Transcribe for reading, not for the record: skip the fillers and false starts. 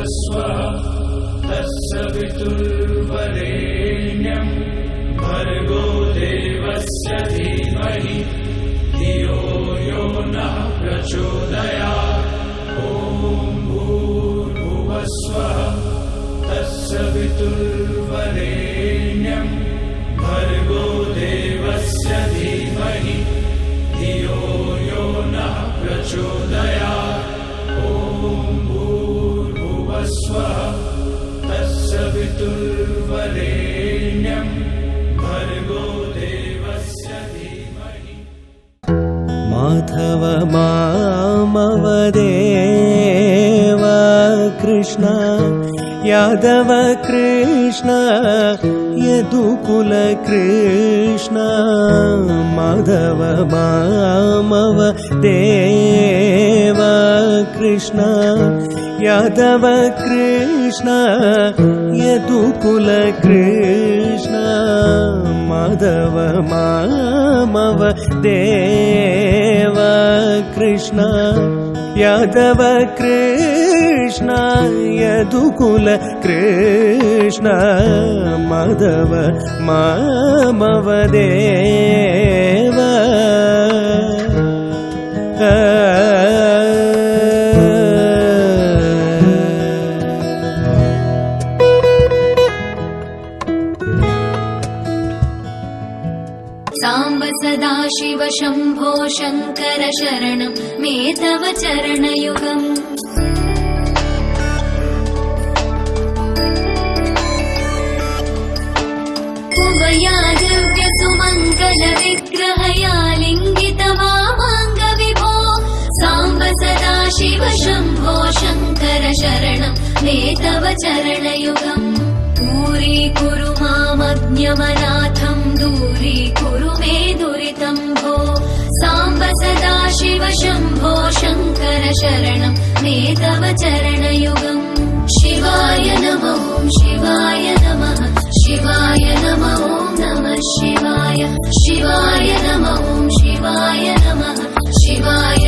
भुवस्वः तत्सवितुर्वरेण्यं भर्गो देवस्य धीमहि धियो यो नः प्रचोदयात्। ॐ भूर्भुवस्वः तत्सवितुर्वरेण्यं भर्गो देवस्य धीमहि धियो यो नः प्रचोदयात्। ॐ भूर्भुवस्वः तत्सवितुर्वरेण्यं भर्गो देवस्य धीमहि। माधव मामवदेव कृष्ण यादव कृष्ण यदुकुल कृष्ण। माधव मामवदेव कृष्ण यादव कृष्ण यदुकुल कृष्ण। माधव मामवदेव कृष्ण यादव कृष्ण यदुकुल कृष्ण। माधव मामवदेव साम्ब सदा शिव शम्भो शङ्कर शरणं मे तव चरणयुगम्। कुवया दिव्य सुमङ्गल विग्रहया लिङ्गित वामाङ्ग विभो। साम्ब सदा शिव शम्भो शङ्कर शरणं मे तव चरणयुगम्। दूरीकुरु मामज्ञमनाथं दूरीकुरु मे दुरितं भो। साम्ब सदा शिव शम्भो शङ्कर शरणं मे तव चरणयुगम्। शिवाय नमः शिवाय नमः शिवाय नमः नमः शिवाय। शिवाय नमः शिवाय नमः शिवाय